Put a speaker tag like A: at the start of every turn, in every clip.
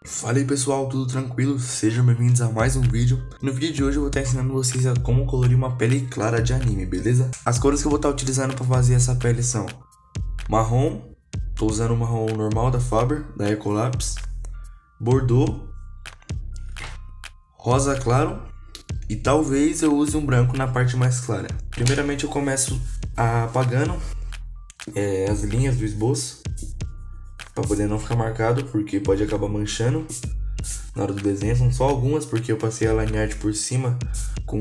A: Fala aí pessoal, tudo tranquilo? Sejam bem-vindos a mais um vídeo. No vídeo de hoje eu vou estar ensinando vocês a como colorir uma pele clara de anime, beleza? As cores que eu vou estar utilizando para fazer essa pele são marrom, tô usando o marrom normal da Faber, da Ecolapse, Bordeaux, rosa claro e talvez eu use um branco na parte mais clara. Primeiramente eu começo apagando as linhas do esboço, para poder não ficar marcado, porque pode acabar manchando na hora do desenho. São só algumas, porque eu passei a line art por cima com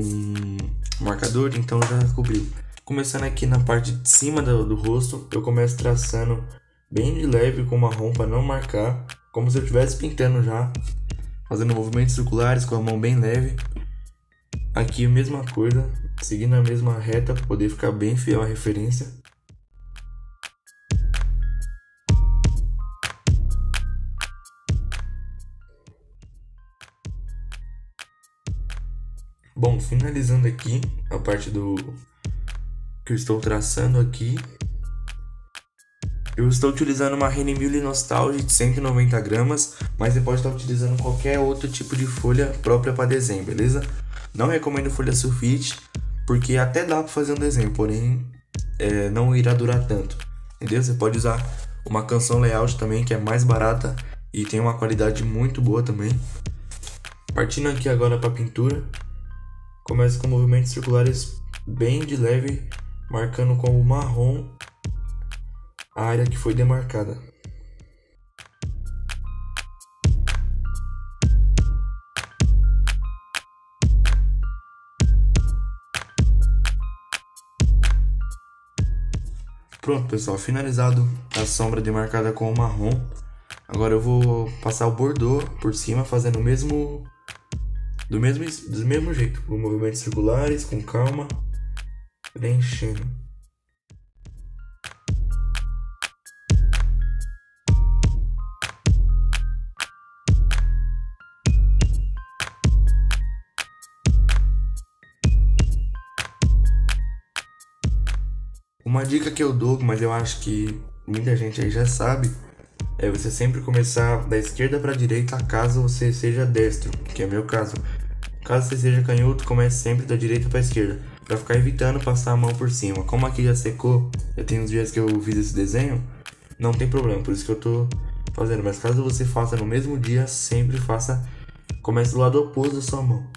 A: marcador, então já cobriu. Começando aqui na parte de cima do rosto, eu começo traçando bem de leve com marrom para não marcar, como se eu estivesse pintando já, fazendo movimentos circulares com a mão bem leve. Aqui a mesma coisa, seguindo a mesma reta para poder ficar bem fiel à referência. Bom, finalizando aqui a parte do que eu estou traçando aqui, eu estou utilizando uma Renimille Nostalgia de 190 gramas, mas você pode estar utilizando qualquer outro tipo de folha própria para desenho, beleza? Não recomendo folha sulfite, porque até dá para fazer um desenho, porém não irá durar tanto, entendeu? Você pode usar uma Canson Layout também, que é mais barata e tem uma qualidade muito boa também. Partindo aqui agora para a pintura, começo com movimentos circulares bem de leve, marcando com o marrom a área que foi demarcada. Pronto pessoal, finalizado a sombra demarcada com o marrom. Agora eu vou passar o Bordeaux por cima, fazendo do mesmo jeito, com movimentos circulares, com calma, preenchendo. Uma dica que eu dou, mas eu acho que muita gente aí já sabe, é você sempre começar da esquerda para a direita, caso você seja destro, que é meu caso. Caso você seja canhoto, comece sempre da direita para a esquerda, para ficar evitando passar a mão por cima. Como aqui já secou, eu tenho uns dias que eu fiz esse desenho, não tem problema, por isso que eu tô fazendo. Mas caso você faça no mesmo dia, sempre faça, comece do lado oposto da sua mão.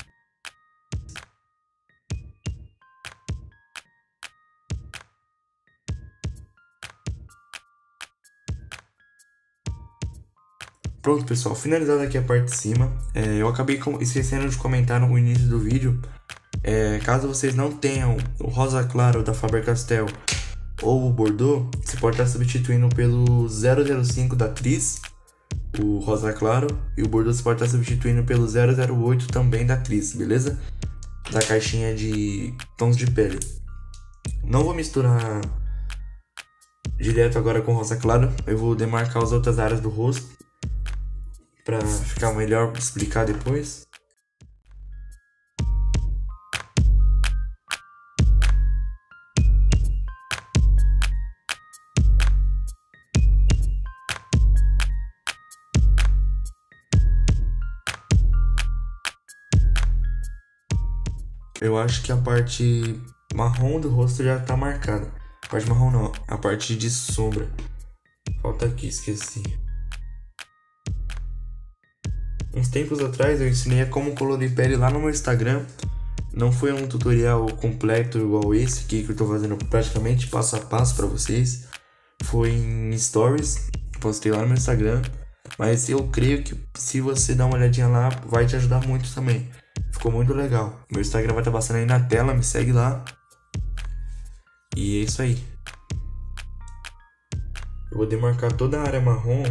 A: Pronto pessoal, finalizado aqui a parte de cima, eu acabei esquecendo de comentar no início do vídeo, caso vocês não tenham o rosa claro da Faber-Castell ou o Bordeaux, você pode estar substituindo pelo 005 da Tris, o rosa claro, e o Bordeaux você pode estar substituindo pelo 008 também da Tris, beleza? Da caixinha de tons de pele. Não vou misturar direto agora com rosa claro, eu vou demarcar as outras áreas do rosto, para ficar melhor explicar depois. Eu acho que a parte marrom do rosto já tá marcada. A parte marrom não, a parte de sombra. Falta aqui, esqueci. Uns tempos atrás eu ensinei a como colorir pele lá no meu Instagram. Não foi um tutorial completo igual esse aqui que eu tô fazendo praticamente passo a passo para vocês. Foi em stories, postei lá no meu Instagram. Mas eu creio que se você dar uma olhadinha lá, vai te ajudar muito também. Ficou muito legal. Meu Instagram vai estar passando aí na tela, me segue lá. E é isso aí. Eu vou demarcar toda a área marrom.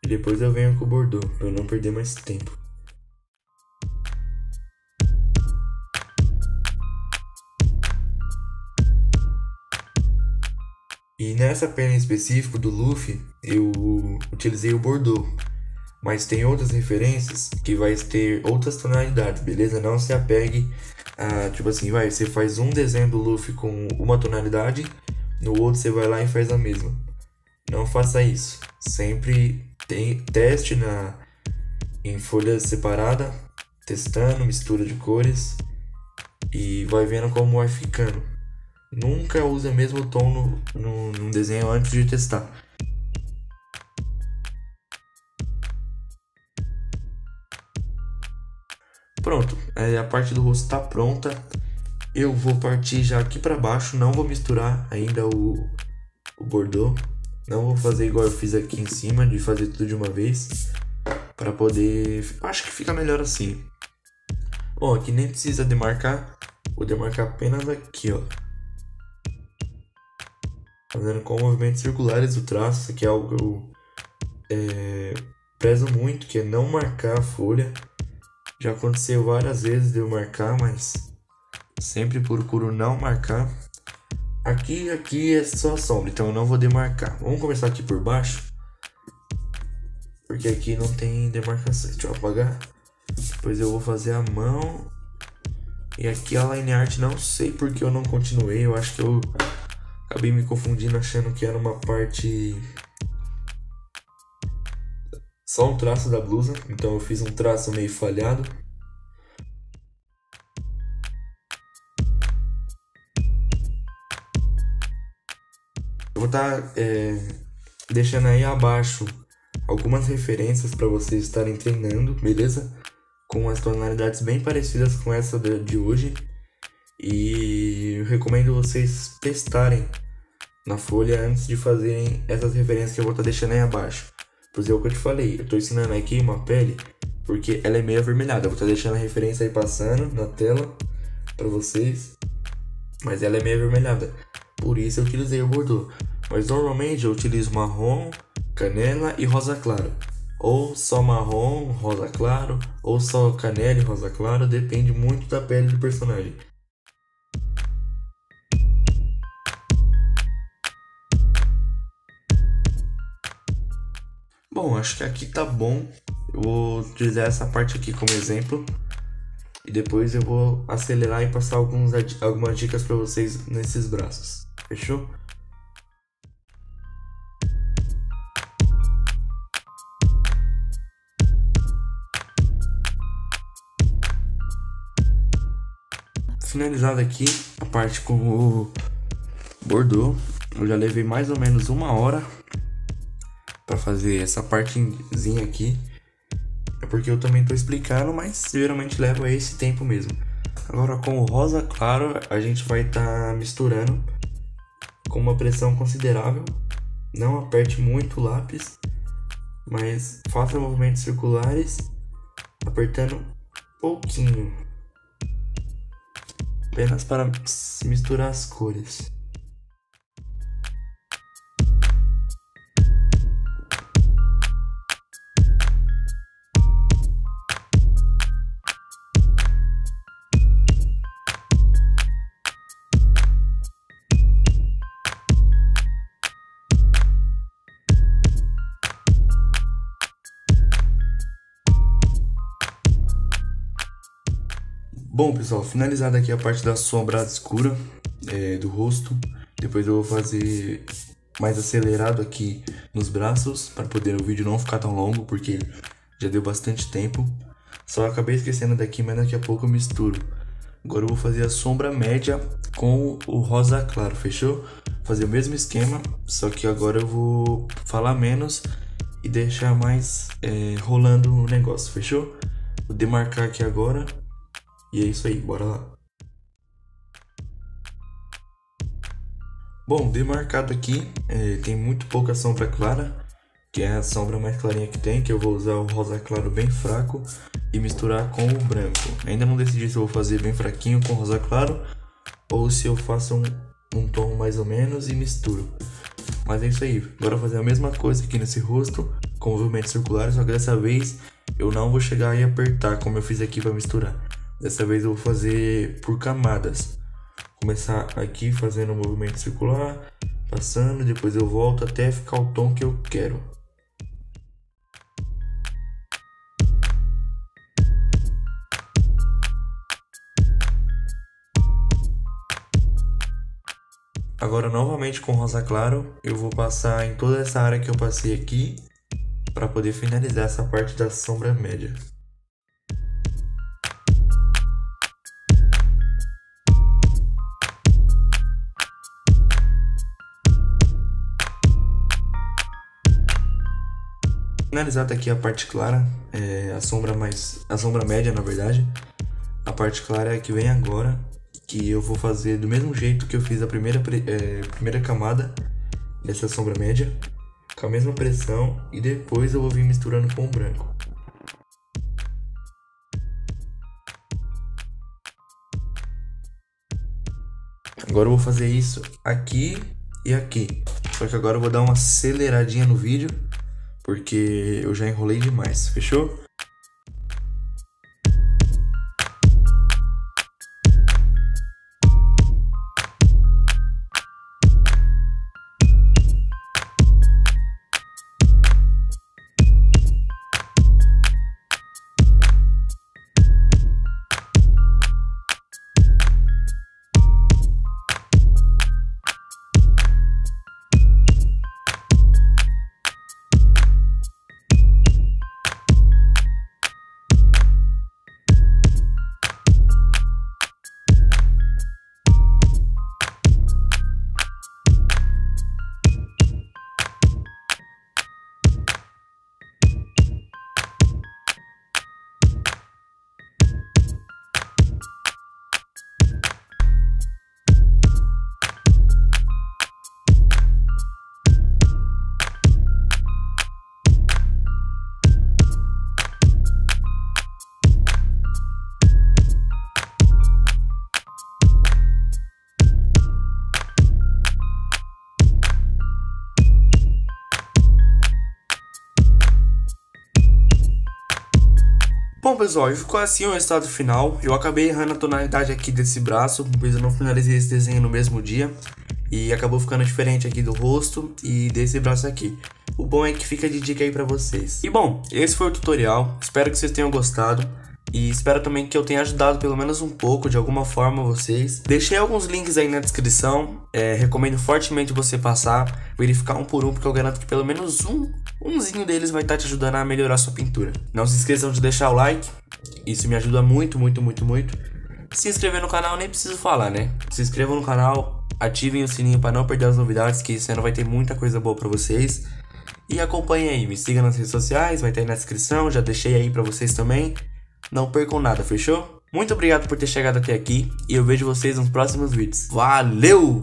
A: E depois eu venho com o Bordeaux, para eu não perder mais tempo. E nessa pele em específico do Luffy, eu utilizei o Bordeaux. Mas tem outras referências que vai ter outras tonalidades, beleza? Não se apegue a, tipo assim, você faz um desenho do Luffy com uma tonalidade, no outro você vai lá e faz a mesma. Não faça isso. Sempre teste em folha separada, testando, mistura de cores e vai vendo como vai ficando. Nunca use o mesmo tom no desenho antes de testar. Pronto, a parte do rosto está pronta. Eu vou partir já aqui para baixo, não vou misturar ainda o bordô. Não vou fazer igual eu fiz aqui em cima, de fazer tudo de uma vez, para poder... Acho que fica melhor assim. Bom, aqui nem precisa demarcar, vou demarcar apenas aqui, ó. Fazendo com movimentos circulares o traço. Isso aqui é algo que eu prezo muito, que é não marcar a folha. Já aconteceu várias vezes de eu marcar, mas sempre procuro não marcar. Aqui é só sombra, então eu não vou demarcar. Vamos começar aqui por baixo, porque aqui não tem demarcação. Deixa eu apagar. Depois eu vou fazer a mão. E aqui a line art, não sei porque eu não continuei. Eu acho que eu acabei me confundindo, achando que era uma parte... só um traço da blusa. Então eu fiz um traço meio falhado. Eu vou estar deixando aí abaixo algumas referências para vocês estarem treinando, beleza? Com as tonalidades bem parecidas com essa de hoje. E eu recomendo vocês testarem na folha antes de fazerem essas referências que eu vou estar deixando aí abaixo. Pois é o que eu te falei, eu estou ensinando aqui uma pele porque ela é meio avermelhada. Eu vou estar deixando a referência aí passando na tela para vocês, mas ela é meio avermelhada. Por isso eu utilizei o bordô. Mas normalmente eu utilizo marrom, canela e rosa claro. Ou só marrom, rosa claro, ou só canela e rosa claro. Depende muito da pele do personagem. Bom, acho que aqui tá bom. Eu vou utilizar essa parte aqui como exemplo. E depois eu vou acelerar e passar algumas dicas para vocês nesses braços. Fechou? Finalizado aqui a parte com o bordô. Eu já levei mais ou menos 1 hora para fazer essa partezinha aqui. É porque eu também tô explicando, mas geralmente leva esse tempo mesmo. Agora com o rosa claro a gente vai estar misturando com uma pressão considerável. Não aperte muito o lápis, mas faça movimentos circulares apertando pouquinho, apenas para misturar as cores. Bom, pessoal, finalizada aqui a parte da sombra escura do rosto. Depois eu vou fazer mais acelerado aqui nos braços, para poder o vídeo não ficar tão longo, porque já deu bastante tempo. Só acabei esquecendo daqui, mas daqui a pouco eu misturo. Agora eu vou fazer a sombra média com o rosa claro, fechou? Fazer o mesmo esquema, só que agora eu vou falar menos e deixar mais rolando o negócio, fechou? Vou demarcar aqui agora. E é isso aí, bora lá. Bom, demarcado aqui, tem muito pouca sombra clara, que é a sombra mais clarinha que tem, que eu vou usar o rosa claro bem fraco e misturar com o branco. Ainda não decidi se eu vou fazer bem fraquinho com rosa claro ou se eu faço um tom mais ou menos e misturo. Mas é isso aí, agora eu vou fazer a mesma coisa aqui nesse rosto, com movimentos circulares, só que dessa vez eu não vou chegar e apertar como eu fiz aqui para misturar. Dessa vez eu vou fazer por camadas. Começar aqui fazendo um movimento circular, passando, depois eu volto até ficar o tom que eu quero. Agora novamente com rosa claro, eu vou passar em toda essa área que eu passei aqui, para poder finalizar essa parte da sombra média. Finalizada aqui a parte clara, a sombra média, na verdade. A parte clara é a que vem agora, que eu vou fazer do mesmo jeito que eu fiz a primeira camada dessa sombra média, com a mesma pressão, e depois eu vou vir misturando com o branco. Agora eu vou fazer isso aqui e aqui, só que agora eu vou dar uma aceleradinha no vídeo, porque eu já enrolei demais, fechou? Bom pessoal, ficou assim o resultado final. Eu acabei errando a tonalidade aqui desse braço, pois eu não finalizei esse desenho no mesmo dia, e acabou ficando diferente aqui do rosto e desse braço aqui. O bom é que fica de dica aí pra vocês. E bom, esse foi o tutorial, espero que vocês tenham gostado. E espero também que eu tenha ajudado pelo menos um pouco, de alguma forma, vocês. Deixei alguns links aí na descrição. Recomendo fortemente você passar, verificar um por um, porque eu garanto que pelo menos umzinho deles vai estar te ajudando a melhorar sua pintura. Não se esqueçam de deixar o like, isso me ajuda muito, muito, muito, muito. Se inscrever no canal, nem preciso falar, né? Se inscrevam no canal, ativem o sininho para não perder as novidades, que esse ano vai ter muita coisa boa pra vocês. E acompanhem aí, me sigam nas redes sociais, vai estar aí na descrição, já deixei aí pra vocês também. Não percam nada, fechou? Muito obrigado por ter chegado até aqui e eu vejo vocês nos próximos vídeos. Valeu!